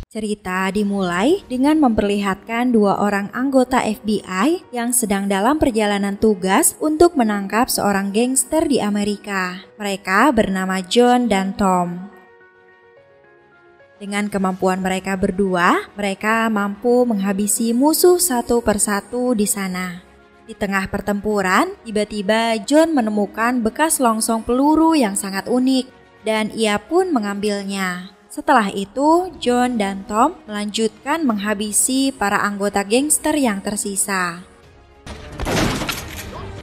Cerita dimulai dengan memperlihatkan dua orang anggota FBI yang sedang dalam perjalanan tugas untuk menangkap seorang gangster di Amerika. Mereka bernama John dan Tom. Dengan kemampuan mereka berdua, mereka mampu menghabisi musuh satu persatu di sana. Di tengah pertempuran, tiba-tiba John menemukan bekas longsong peluru yang sangat unik dan ia pun mengambilnya. Setelah itu, John dan Tom melanjutkan menghabisi para anggota gangster yang tersisa.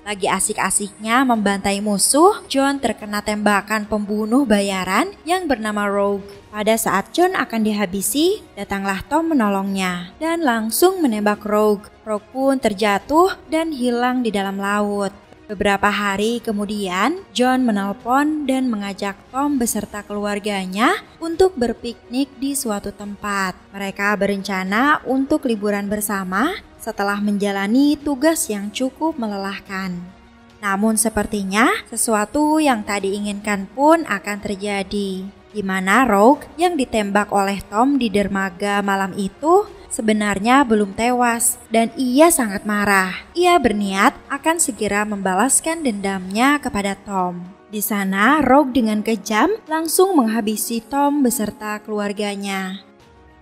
Lagi asik-asiknya membantai musuh, John terkena tembakan pembunuh bayaran yang bernama Rogue. Pada saat John akan dihabisi, datanglah Tom menolongnya dan langsung menembak Rogue. Rogue pun terjatuh dan hilang di dalam laut. Beberapa hari kemudian, John menelpon dan mengajak Tom beserta keluarganya untuk berpiknik di suatu tempat. Mereka berencana untuk liburan bersama setelah menjalani tugas yang cukup melelahkan. Namun sepertinya sesuatu yang tak diinginkan pun akan terjadi, di mana Rogue yang ditembak oleh Tom di dermaga malam itu sebenarnya belum tewas dan ia sangat marah. Ia berniat akan segera membalaskan dendamnya kepada Tom. Di sana, Rogue dengan kejam langsung menghabisi Tom beserta keluarganya.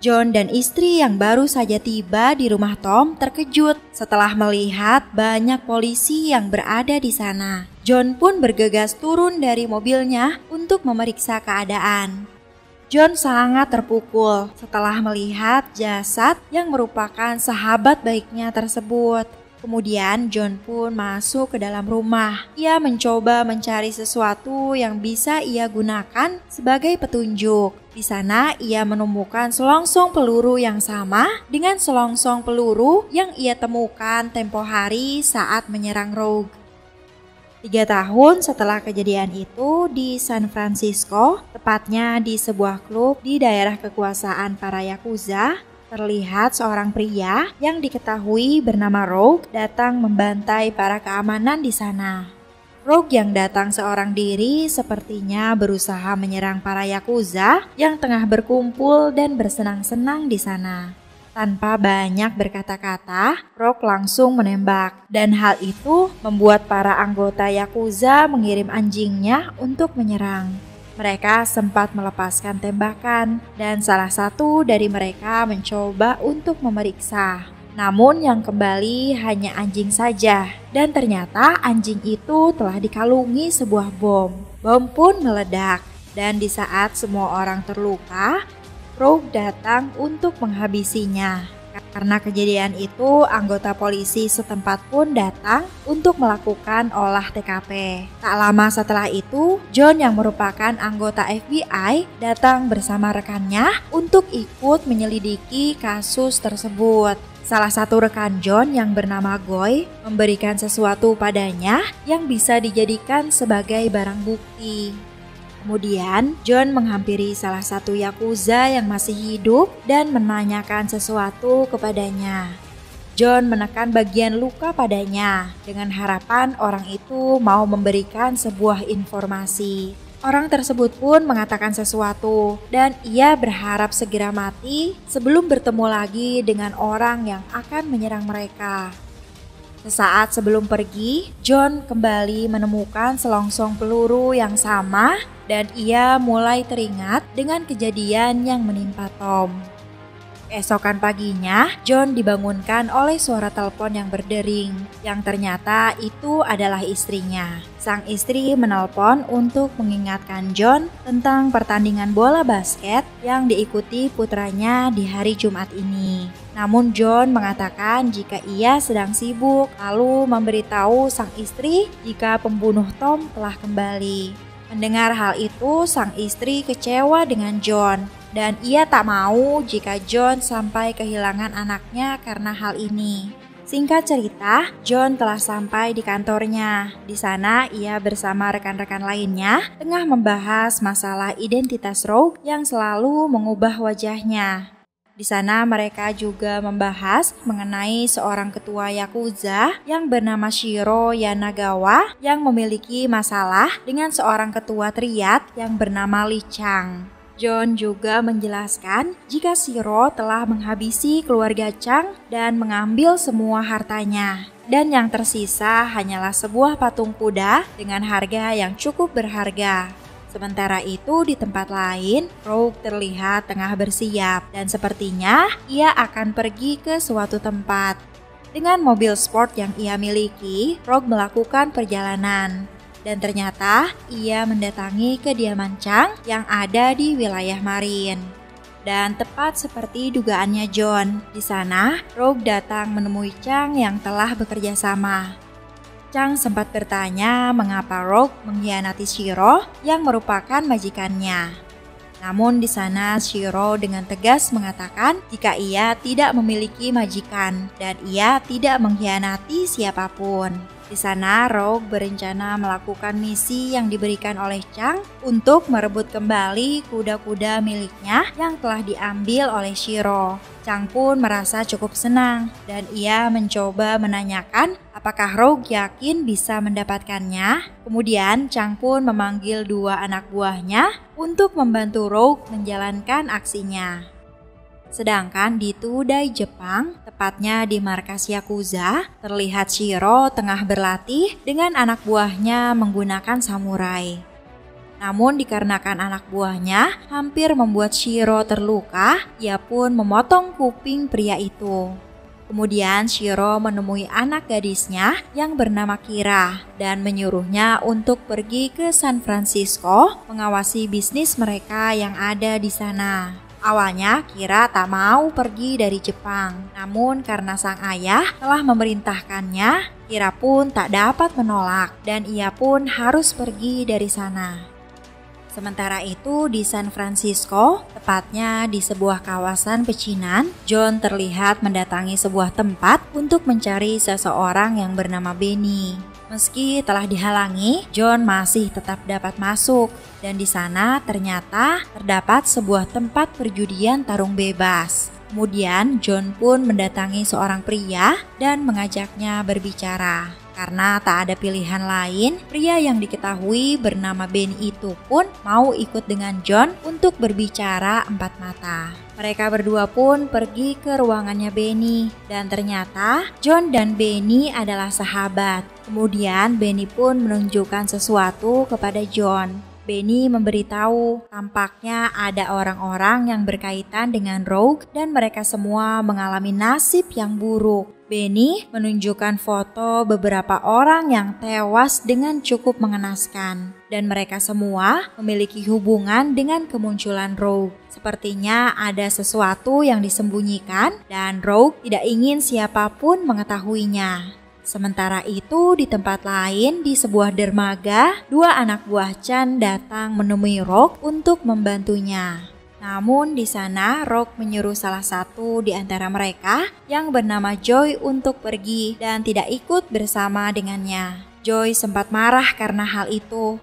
John dan istri yang baru saja tiba di rumah Tom terkejut setelah melihat banyak polisi yang berada di sana. John pun bergegas turun dari mobilnya untuk memeriksa keadaan. John sangat terpukul setelah melihat jasad yang merupakan sahabat baiknya tersebut. Kemudian John pun masuk ke dalam rumah. Ia mencoba mencari sesuatu yang bisa ia gunakan sebagai petunjuk. Di sana ia menemukan selongsong peluru yang sama dengan selongsong peluru yang ia temukan tempo hari saat menyerang Rogue. 3 tahun setelah kejadian itu di San Francisco, tepatnya di sebuah klub di daerah kekuasaan para Yakuza, terlihat seorang pria yang diketahui bernama Rogue datang membantai para keamanan di sana. Rogue yang datang seorang diri sepertinya berusaha menyerang para Yakuza yang tengah berkumpul dan bersenang-senang di sana. Tanpa banyak berkata-kata, Rogue langsung menembak. Dan hal itu membuat para anggota Yakuza mengirim anjingnya untuk menyerang. Mereka sempat melepaskan tembakan dan salah satu dari mereka mencoba untuk memeriksa. Namun yang kembali hanya anjing saja. Dan ternyata anjing itu telah dikalungi sebuah bom. Bom pun meledak. Dan di saat semua orang terluka, Rogue datang untuk menghabisinya. Karena kejadian itu, anggota polisi setempat pun datang untuk melakukan olah TKP. Tak lama setelah itu, John yang merupakan anggota FBI datang bersama rekannya untuk ikut menyelidiki kasus tersebut. Salah satu rekan John yang bernama Goy memberikan sesuatu padanya yang bisa dijadikan sebagai barang bukti. Kemudian, John menghampiri salah satu Yakuza yang masih hidup dan menanyakan sesuatu kepadanya. John menekan bagian luka padanya dengan harapan orang itu mau memberikan sebuah informasi. Orang tersebut pun mengatakan sesuatu dan ia berharap segera mati sebelum bertemu lagi dengan orang yang akan menyerang mereka. Sesaat sebelum pergi, John kembali menemukan selongsong peluru yang sama dan ia mulai teringat dengan kejadian yang menimpa Tom. Keesokan paginya, John dibangunkan oleh suara telepon yang berdering, yang ternyata itu adalah istrinya. Sang istri menelpon untuk mengingatkan John tentang pertandingan bola basket yang diikuti putranya di hari Jumat ini. Namun John mengatakan jika ia sedang sibuk, lalu memberitahu sang istri jika pembunuh Tom telah kembali. Mendengar hal itu, sang istri kecewa dengan John dan ia tak mau jika John sampai kehilangan anaknya karena hal ini. Singkat cerita, John telah sampai di kantornya. Di sana ia bersama rekan-rekan lainnya tengah membahas masalah identitas Rogue yang selalu mengubah wajahnya. Di sana mereka juga membahas mengenai seorang ketua Yakuza yang bernama Shiro Yanagawa yang memiliki masalah dengan seorang ketua triad yang bernama Lee Chang. John juga menjelaskan jika Shiro telah menghabisi keluarga Chang dan mengambil semua hartanya. Dan yang tersisa hanyalah sebuah patung kuda dengan harga yang cukup berharga. Sementara itu di tempat lain, Rogue terlihat tengah bersiap dan sepertinya ia akan pergi ke suatu tempat. Dengan mobil sport yang ia miliki, Rogue melakukan perjalanan. Dan ternyata ia mendatangi kediaman Chang yang ada di wilayah Marine. Dan tepat seperti dugaannya John, di sana Rogue datang menemui Chang yang telah bekerja sama. Chang sempat bertanya mengapa Rogue mengkhianati Shiro yang merupakan majikannya. Namun di sana Shiro dengan tegas mengatakan jika ia tidak memiliki majikan dan ia tidak mengkhianati siapapun. Di sana Rogue berencana melakukan misi yang diberikan oleh Chang untuk merebut kembali kuda-kuda miliknya yang telah diambil oleh Shiro. Chang pun merasa cukup senang dan ia mencoba menanyakan apakah Rogue yakin bisa mendapatkannya. Kemudian Chang pun memanggil dua anak buahnya untuk membantu Rogue menjalankan aksinya. Sedangkan di Tudai, Jepang, tepatnya di markas Yakuza, terlihat Shiro tengah berlatih dengan anak buahnya menggunakan samurai. Namun dikarenakan anak buahnya hampir membuat Shiro terluka, ia pun memotong kuping pria itu. Kemudian Shiro menemui anak gadisnya yang bernama Kira dan menyuruhnya untuk pergi ke San Francisco mengawasi bisnis mereka yang ada di sana. Awalnya Kira tak mau pergi dari Jepang, namun karena sang ayah telah memerintahkannya, Kira pun tak dapat menolak dan ia pun harus pergi dari sana. Sementara itu di San Francisco, tepatnya di sebuah kawasan pecinan, John terlihat mendatangi sebuah tempat untuk mencari seseorang yang bernama Benny. Meski telah dihalangi, John masih tetap dapat masuk dan di sana ternyata terdapat sebuah tempat perjudian tarung bebas. Kemudian John pun mendatangi seorang pria dan mengajaknya berbicara. Karena tak ada pilihan lain, pria yang diketahui bernama Benny itu pun mau ikut dengan John untuk berbicara empat mata. Mereka berdua pun pergi ke ruangannya Benny dan ternyata John dan Benny adalah sahabat. Kemudian Benny pun menunjukkan sesuatu kepada John. Benny memberitahu tampaknya ada orang-orang yang berkaitan dengan Rogue dan mereka semua mengalami nasib yang buruk. Benny menunjukkan foto beberapa orang yang tewas dengan cukup mengenaskan dan mereka semua memiliki hubungan dengan kemunculan Rogue. Sepertinya ada sesuatu yang disembunyikan dan Rogue tidak ingin siapapun mengetahuinya. Sementara itu di tempat lain di sebuah dermaga, dua anak buah Chan datang menemui Rogue untuk membantunya. Namun di sana Rogue menyuruh salah satu di antara mereka yang bernama Joy untuk pergi dan tidak ikut bersama dengannya. Joy sempat marah karena hal itu.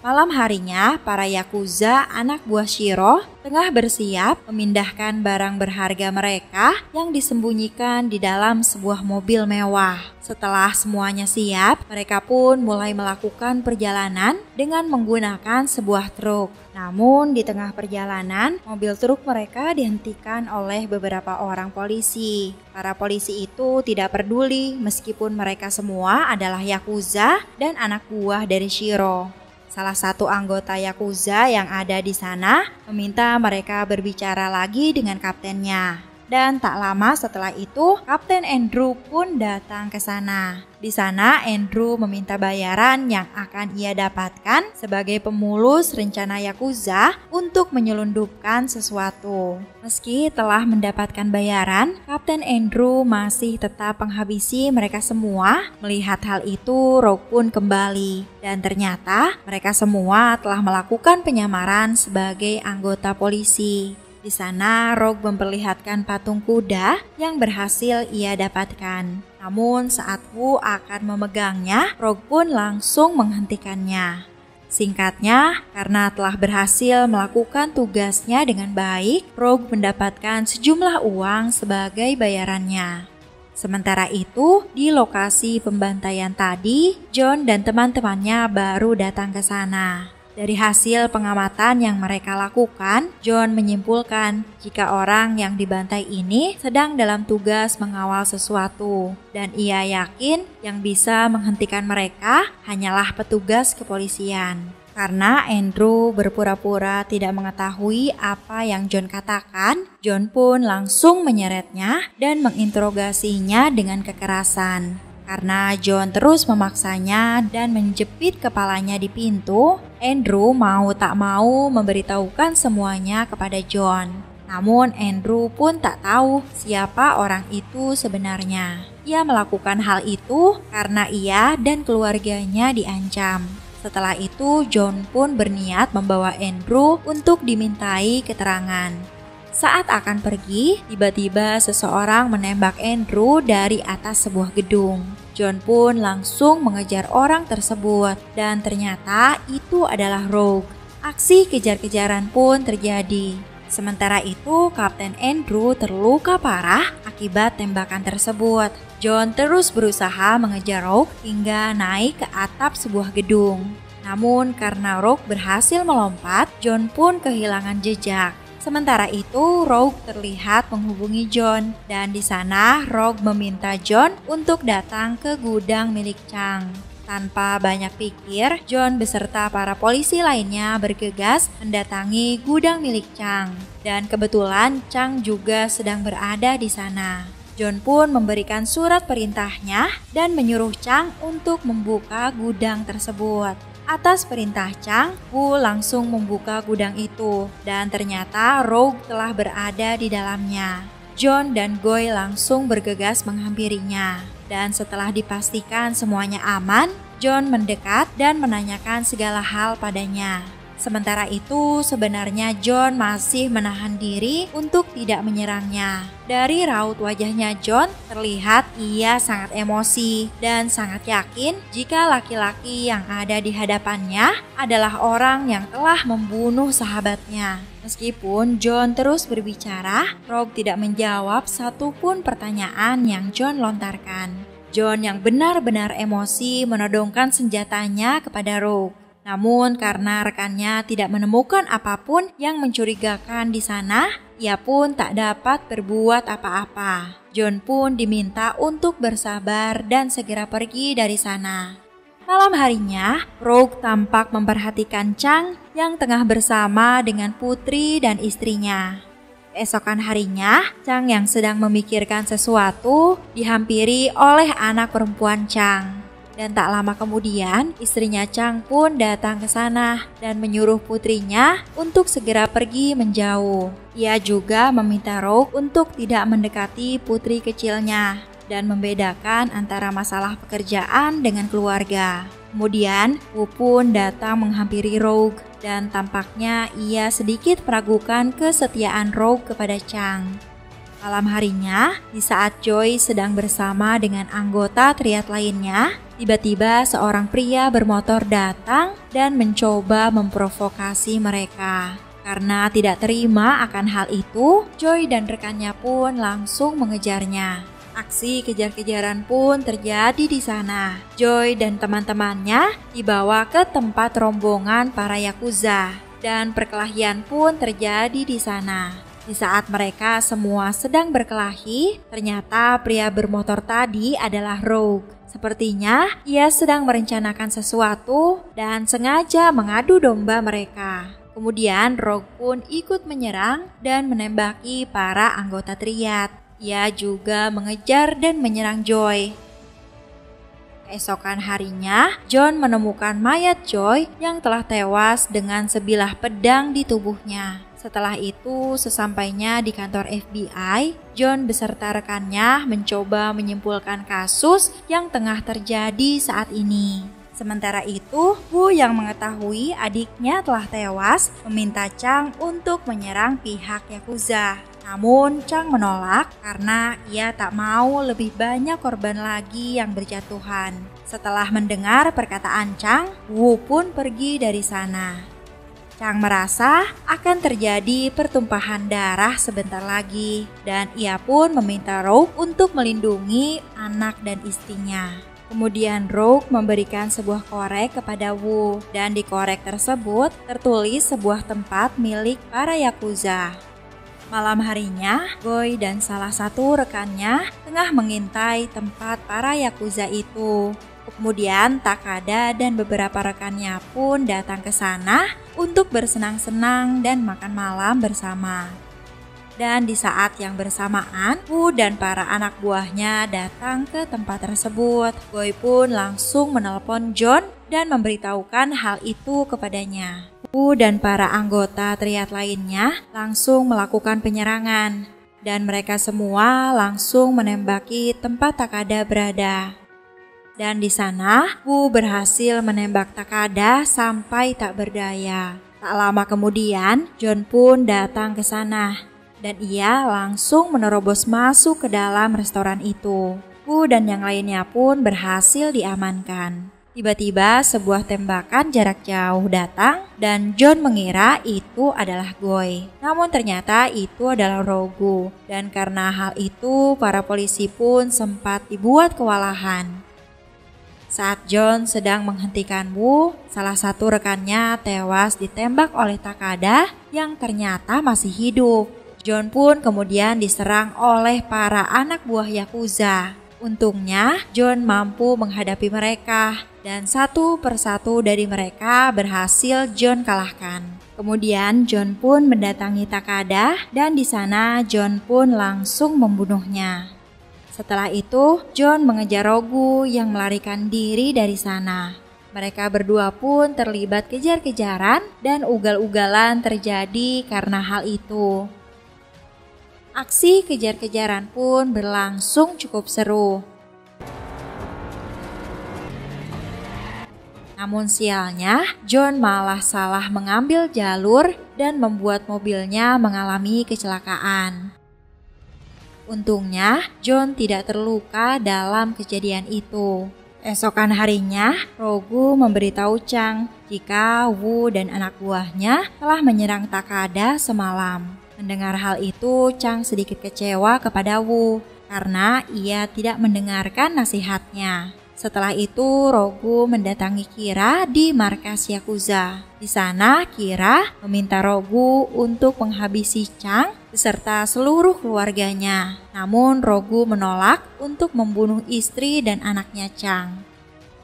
Malam harinya, para Yakuza anak buah Shiro tengah bersiap memindahkan barang berharga mereka yang disembunyikan di dalam sebuah mobil mewah. Setelah semuanya siap, mereka pun mulai melakukan perjalanan dengan menggunakan sebuah truk. Namun di tengah perjalanan, mobil truk mereka dihentikan oleh beberapa orang polisi. Para polisi itu tidak peduli meskipun mereka semua adalah Yakuza dan anak buah dari Shiro. Salah satu anggota Yakuza yang ada di sana meminta mereka berbicara lagi dengan kaptennya. Dan tak lama setelah itu, Kapten Andrew pun datang ke sana. Di sana, Andrew meminta bayaran yang akan ia dapatkan sebagai pemulus rencana Yakuza untuk menyelundupkan sesuatu. Meski telah mendapatkan bayaran, Kapten Andrew masih tetap menghabisi mereka semua. Melihat hal itu, Rogue pun kembali. Dan ternyata mereka semua telah melakukan penyamaran sebagai anggota polisi. Di sana, Rogue memperlihatkan patung kuda yang berhasil ia dapatkan. Namun saat Wu akan memegangnya, Rogue pun langsung menghentikannya. Singkatnya, karena telah berhasil melakukan tugasnya dengan baik, Rogue mendapatkan sejumlah uang sebagai bayarannya. Sementara itu, di lokasi pembantaian tadi, John dan teman-temannya baru datang ke sana. Dari hasil pengamatan yang mereka lakukan, John menyimpulkan jika orang yang dibantai ini sedang dalam tugas mengawal sesuatu, dan ia yakin yang bisa menghentikan mereka hanyalah petugas kepolisian. Karena Andrew berpura-pura tidak mengetahui apa yang John katakan, John pun langsung menyeretnya dan menginterogasinya dengan kekerasan. Karena John terus memaksanya dan menjepit kepalanya di pintu, Andrew mau tak mau memberitahukan semuanya kepada John. Namun Andrew pun tak tahu siapa orang itu sebenarnya. Ia melakukan hal itu karena ia dan keluarganya diancam. Setelah itu, John pun berniat membawa Andrew untuk dimintai keterangan. Saat akan pergi, tiba-tiba seseorang menembak Andrew dari atas sebuah gedung. John pun langsung mengejar orang tersebut dan ternyata itu adalah Rogue. Aksi kejar-kejaran pun terjadi. Sementara itu, Kapten Andrew terluka parah akibat tembakan tersebut. John terus berusaha mengejar Rogue hingga naik ke atap sebuah gedung. Namun karena Rogue berhasil melompat, John pun kehilangan jejak. Sementara itu, Rogue terlihat menghubungi John dan di sana Rogue meminta John untuk datang ke gudang milik Chang. Tanpa banyak pikir, John beserta para polisi lainnya bergegas mendatangi gudang milik Chang. Dan kebetulan Chang juga sedang berada di sana. John pun memberikan surat perintahnya dan menyuruh Chang untuk membuka gudang tersebut. Atas perintah Chang, Wu langsung membuka gudang itu dan ternyata Rogue telah berada di dalamnya. John dan Goy langsung bergegas menghampirinya. Dan setelah dipastikan semuanya aman, John mendekat dan menanyakan segala hal padanya. Sementara itu, sebenarnya John masih menahan diri untuk tidak menyerangnya. Dari raut wajahnya John, terlihat ia sangat emosi dan sangat yakin jika laki-laki yang ada di hadapannya adalah orang yang telah membunuh sahabatnya. Meskipun John terus berbicara, Rogue tidak menjawab satupun pertanyaan yang John lontarkan. John yang benar-benar emosi menodongkan senjatanya kepada Rogue. Namun karena rekannya tidak menemukan apapun yang mencurigakan di sana, ia pun tak dapat berbuat apa-apa. John pun diminta untuk bersabar dan segera pergi dari sana. Malam harinya, Rogue tampak memperhatikan Chang yang tengah bersama dengan putri dan istrinya. Keesokan harinya, Chang yang sedang memikirkan sesuatu dihampiri oleh anak perempuan Chang. Dan tak lama kemudian, istrinya Chang pun datang ke sana dan menyuruh putrinya untuk segera pergi menjauh. Ia juga meminta Rogue untuk tidak mendekati putri kecilnya dan membedakan antara masalah pekerjaan dengan keluarga. Kemudian, Wu pun datang menghampiri Rogue dan tampaknya ia sedikit meragukan kesetiaan Rogue kepada Chang. Malam harinya, di saat Joy sedang bersama dengan anggota triad lainnya, tiba-tiba seorang pria bermotor datang dan mencoba memprovokasi mereka. Karena tidak terima akan hal itu, Joy dan rekannya pun langsung mengejarnya. Aksi kejar-kejaran pun terjadi di sana. Joy dan teman-temannya dibawa ke tempat rombongan para Yakuza dan perkelahian pun terjadi di sana. Di saat mereka semua sedang berkelahi, ternyata pria bermotor tadi adalah Rogue. Sepertinya ia sedang merencanakan sesuatu dan sengaja mengadu domba mereka. Kemudian Rogue pun ikut menyerang dan menembaki para anggota triad. Ia juga mengejar dan menyerang Joy. Keesokan harinya, John menemukan mayat Joy yang telah tewas dengan sebilah pedang di tubuhnya. Setelah itu, sesampainya di kantor FBI, John beserta rekannya mencoba menyimpulkan kasus yang tengah terjadi saat ini. Sementara itu, Wu yang mengetahui adiknya telah tewas meminta Chang untuk menyerang pihak Yakuza. Namun Chang menolak karena ia tak mau lebih banyak korban lagi yang berjatuhan. Setelah mendengar perkataan Chang, Wu pun pergi dari sana. Chang merasa akan terjadi pertumpahan darah sebentar lagi dan ia pun meminta Rogue untuk melindungi anak dan istrinya. Kemudian Rogue memberikan sebuah korek kepada Wu, dan di korek tersebut tertulis sebuah tempat milik para Yakuza. Malam harinya, Goy dan salah satu rekannya tengah mengintai tempat para Yakuza itu. Kemudian Takada dan beberapa rekannya pun datang ke sana untuk bersenang-senang dan makan malam bersama. Dan di saat yang bersamaan, Wu dan para anak buahnya datang ke tempat tersebut. Goy pun langsung menelpon John dan memberitahukan hal itu kepadanya. Wu dan para anggota triad lainnya langsung melakukan penyerangan, dan mereka semua langsung menembaki tempat Takada berada. Dan di sana, Wu berhasil menembak Takada sampai tak berdaya. Tak lama kemudian, John pun datang ke sana. Dan ia langsung menerobos masuk ke dalam restoran itu. Wu dan yang lainnya pun berhasil diamankan. Tiba-tiba sebuah tembakan jarak jauh datang dan John mengira itu adalah Goy. Namun ternyata itu adalah Rogu. Dan karena hal itu para polisi pun sempat dibuat kewalahan. Saat John sedang menghentikan Wu, salah satu rekannya tewas ditembak oleh Takada yang ternyata masih hidup. John pun kemudian diserang oleh para anak buah Yakuza. Untungnya John mampu menghadapi mereka dan satu persatu dari mereka berhasil John kalahkan. Kemudian John pun mendatangi Takada dan di sana John pun langsung membunuhnya. Setelah itu John mengejar Rogu yang melarikan diri dari sana. Mereka berdua pun terlibat kejar-kejaran dan ugal-ugalan terjadi karena hal itu. Aksi kejar-kejaran pun berlangsung cukup seru. Namun sialnya, John malah salah mengambil jalur dan membuat mobilnya mengalami kecelakaan. Untungnya, John tidak terluka dalam kejadian itu. Esokan harinya, Rogu memberitahu Chang jika Wu dan anak buahnya telah menyerang Takada semalam. Mendengar hal itu, Chang sedikit kecewa kepada Wu karena ia tidak mendengarkan nasihatnya. Setelah itu, Rogu mendatangi Kira di markas Yakuza. Di sana, Kira meminta Rogu untuk menghabisi Chang beserta seluruh keluarganya. Namun, Rogu menolak untuk membunuh istri dan anaknya Chang.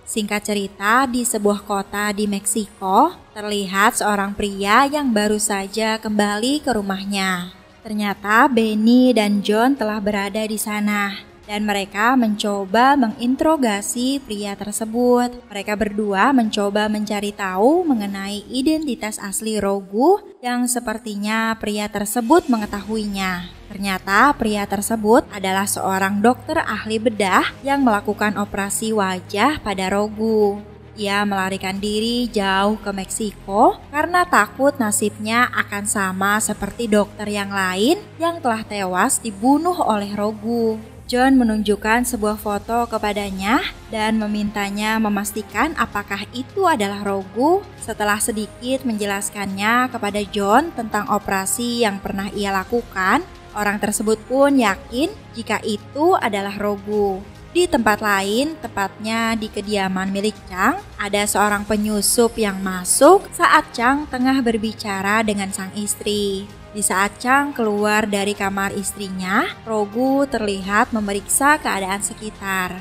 Singkat cerita, di sebuah kota di Meksiko, terlihat seorang pria yang baru saja kembali ke rumahnya. Ternyata Benny dan John telah berada di sana. Dan mereka mencoba menginterogasi pria tersebut. Mereka berdua mencoba mencari tahu mengenai identitas asli Rogu yang sepertinya pria tersebut mengetahuinya. Ternyata pria tersebut adalah seorang dokter ahli bedah yang melakukan operasi wajah pada Rogu. Ia melarikan diri jauh ke Meksiko karena takut nasibnya akan sama seperti dokter yang lain yang telah tewas dibunuh oleh Rogu. John menunjukkan sebuah foto kepadanya dan memintanya memastikan apakah itu adalah Rogu. Setelah sedikit menjelaskannya kepada John tentang operasi yang pernah ia lakukan, orang tersebut pun yakin jika itu adalah Rogu. Di tempat lain, tepatnya di kediaman milik Chang, ada seorang penyusup yang masuk saat Chang tengah berbicara dengan sang istri. Di saat Chang keluar dari kamar istrinya, Rogu terlihat memeriksa keadaan sekitar.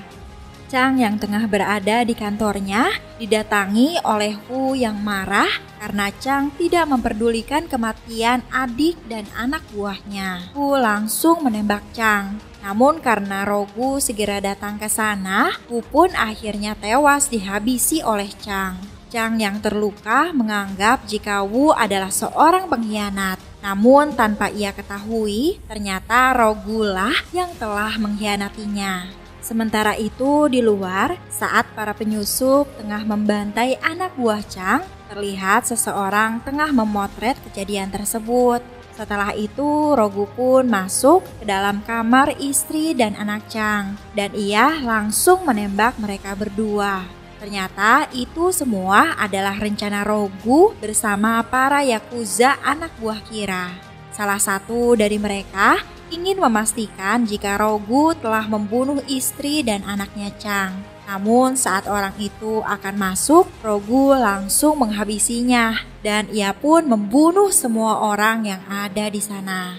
Chang yang tengah berada di kantornya didatangi oleh Wu yang marah karena Chang tidak memperdulikan kematian adik dan anak buahnya. Wu langsung menembak Chang. Namun karena Rogu segera datang ke sana, Wu pun akhirnya tewas dihabisi oleh Chang. Chang yang terluka menganggap jika Wu adalah seorang pengkhianat. Namun tanpa ia ketahui, ternyata Rogu lah yang telah mengkhianatinya. Sementara itu di luar, saat para penyusup tengah membantai anak buah Chang, terlihat seseorang tengah memotret kejadian tersebut. Setelah itu, Rogu pun masuk ke dalam kamar istri dan anak Chang, dan ia langsung menembak mereka berdua. Ternyata itu semua adalah rencana Rogu bersama para Yakuza anak buah Kira. Salah satu dari mereka ingin memastikan jika Rogu telah membunuh istri dan anaknya Chang. Namun saat orang itu akan masuk, Rogu langsung menghabisinya dan ia pun membunuh semua orang yang ada di sana.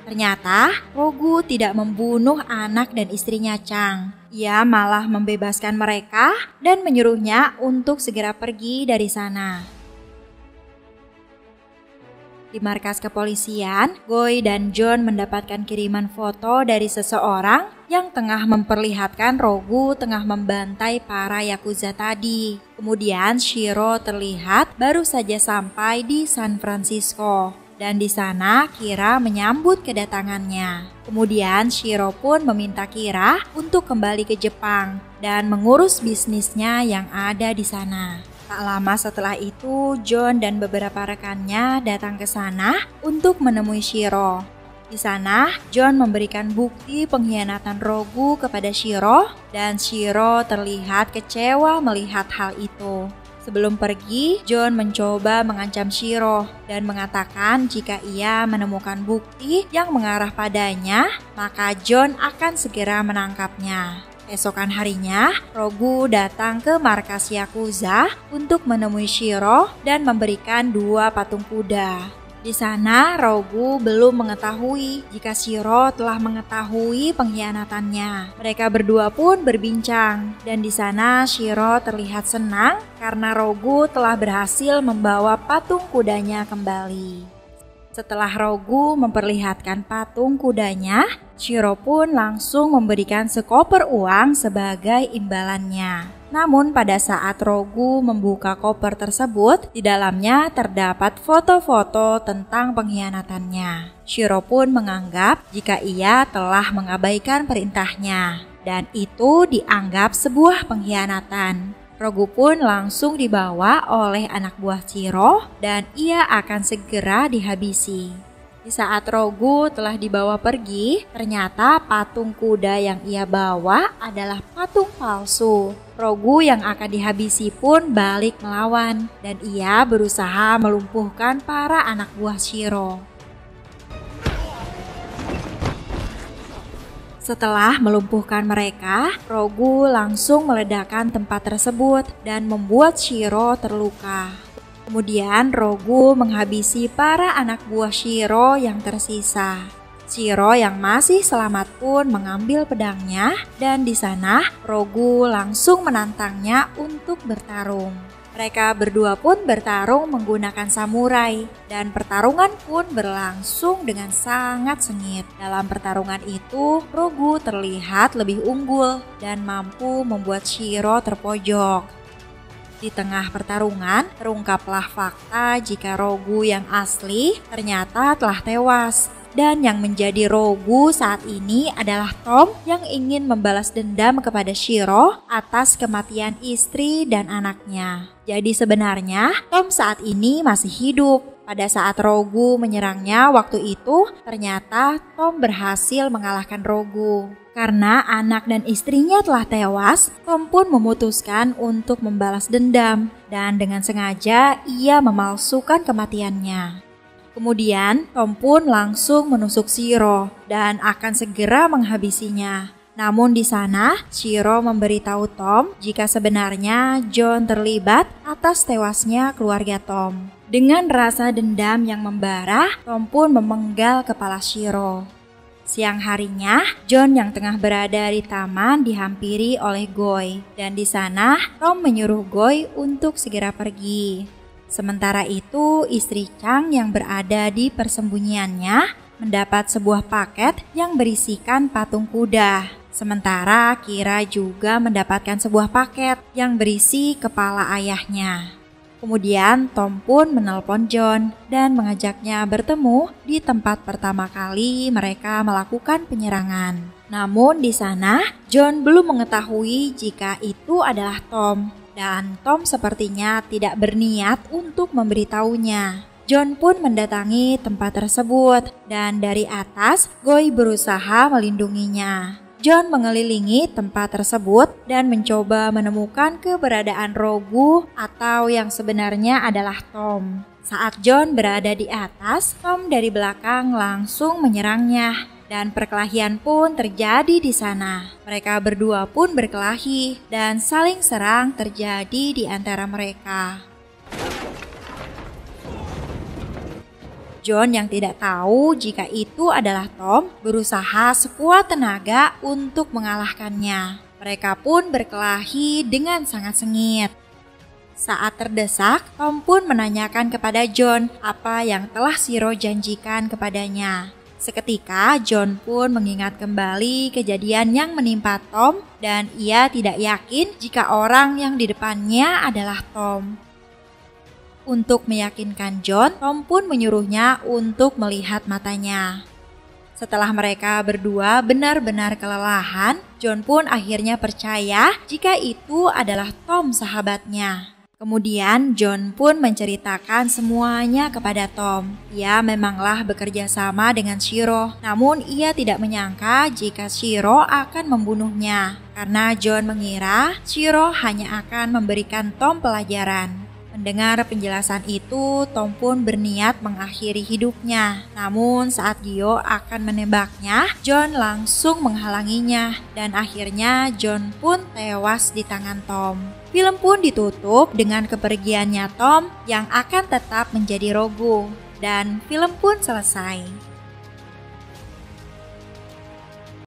Ternyata Rogu tidak membunuh anak dan istrinya Chang. Ia malah membebaskan mereka dan menyuruhnya untuk segera pergi dari sana. Di markas kepolisian, Goi dan John mendapatkan kiriman foto dari seseorang yang tengah memperlihatkan Rogu tengah membantai para yakuza tadi. Kemudian Shiro terlihat baru saja sampai di San Francisco. Dan di sana Kira menyambut kedatangannya. Kemudian Shiro pun meminta Kira untuk kembali ke Jepang dan mengurus bisnisnya yang ada di sana. Tak lama setelah itu, John dan beberapa rekannya datang ke sana untuk menemui Shiro. Di sana, John memberikan bukti pengkhianatan Rogu kepada Shiro dan Shiro terlihat kecewa melihat hal itu. Sebelum pergi, John mencoba mengancam Shiro dan mengatakan jika ia menemukan bukti yang mengarah padanya, maka John akan segera menangkapnya. Esokan harinya, Rogu datang ke markas Yakuza untuk menemui Shiro dan memberikan 2 patung kuda. Di sana, Rogu belum mengetahui jika Shiro telah mengetahui pengkhianatannya. Mereka berdua pun berbincang, dan di sana Shiro terlihat senang karena Rogu telah berhasil membawa patung kudanya kembali. Setelah Rogu memperlihatkan patung kudanya, Shiro pun langsung memberikan sekoper uang sebagai imbalannya. Namun pada saat Rogu membuka koper tersebut, di dalamnya terdapat foto-foto tentang pengkhianatannya. Shiro pun menganggap jika ia telah mengabaikan perintahnya, dan itu dianggap sebuah pengkhianatan. Rogu pun langsung dibawa oleh anak buah Shiro dan ia akan segera dihabisi. Di saat Rogu telah dibawa pergi, ternyata patung kuda yang ia bawa adalah patung palsu. Rogu yang akan dihabisi pun balik melawan dan ia berusaha melumpuhkan para anak buah Shiro. Setelah melumpuhkan mereka, Rogu langsung meledakkan tempat tersebut dan membuat Shiro terluka. Kemudian Rogu menghabisi para anak buah Shiro yang tersisa. Shiro yang masih selamat pun mengambil pedangnya dan di sana Rogu langsung menantangnya untuk bertarung. Mereka berdua pun bertarung menggunakan samurai dan pertarungan pun berlangsung dengan sangat sengit. Dalam pertarungan itu, Rogu terlihat lebih unggul dan mampu membuat Shiro terpojok. Di tengah pertarungan, terungkaplah fakta jika Rogu yang asli ternyata telah tewas. Dan yang menjadi Rogu saat ini adalah Tom yang ingin membalas dendam kepada Shiro atas kematian istri dan anaknya. Jadi sebenarnya Tom saat ini masih hidup. Pada saat Rogu menyerangnya waktu itu, ternyata Tom berhasil mengalahkan Rogu. Karena anak dan istrinya telah tewas, Tom pun memutuskan untuk membalas dendam dan dengan sengaja ia memalsukan kematiannya. Kemudian Tom pun langsung menusuk Shiro dan akan segera menghabisinya. Namun di sana Shiro memberitahu Tom jika sebenarnya John terlibat atas tewasnya keluarga Tom. Dengan rasa dendam yang membara, Tom pun memenggal kepala Shiro. Siang harinya, John yang tengah berada di taman dihampiri oleh Goi dan di sana Tom menyuruh Goi untuk segera pergi. Sementara itu, istri Chang yang berada di persembunyiannya mendapat sebuah paket yang berisikan patung kuda. Sementara Kira juga mendapatkan sebuah paket yang berisi kepala ayahnya. Kemudian Tom pun menelpon John dan mengajaknya bertemu di tempat pertama kali mereka melakukan penyerangan. Namun di sana, John belum mengetahui jika itu adalah Tom. Dan Tom sepertinya tidak berniat untuk memberitahunya. John pun mendatangi tempat tersebut dan dari atas Goi berusaha melindunginya. John mengelilingi tempat tersebut dan mencoba menemukan keberadaan Rogu atau yang sebenarnya adalah Tom. Saat John berada di atas, Tom dari belakang langsung menyerangnya. dan perkelahian pun terjadi di sana. Mereka berdua pun berkelahi dan saling serang terjadi di antara mereka. John yang tidak tahu jika itu adalah Tom berusaha sekuat tenaga untuk mengalahkannya. Mereka pun berkelahi dengan sangat sengit. Saat terdesak, Tom pun menanyakan kepada John apa yang telah Shiro janjikan kepadanya. Seketika, John pun mengingat kembali kejadian yang menimpa Tom dan ia tidak yakin jika orang yang di depannya adalah Tom. Untuk meyakinkan John, Tom pun menyuruhnya untuk melihat matanya. Setelah mereka berdua benar-benar kelelahan, John pun akhirnya percaya jika itu adalah Tom sahabatnya. Kemudian John pun menceritakan semuanya kepada Tom. Ia memanglah bekerja sama dengan Shiro, namun ia tidak menyangka jika Shiro akan membunuhnya. Karena John mengira Shiro hanya akan memberikan Tom pelajaran. Mendengar penjelasan itu, Tom pun berniat mengakhiri hidupnya. Namun saat Gio akan menembaknya, John langsung menghalanginya dan akhirnya John pun tewas di tangan Tom. Film pun ditutup dengan kepergiannya Tom yang akan tetap menjadi Rogu dan film pun selesai.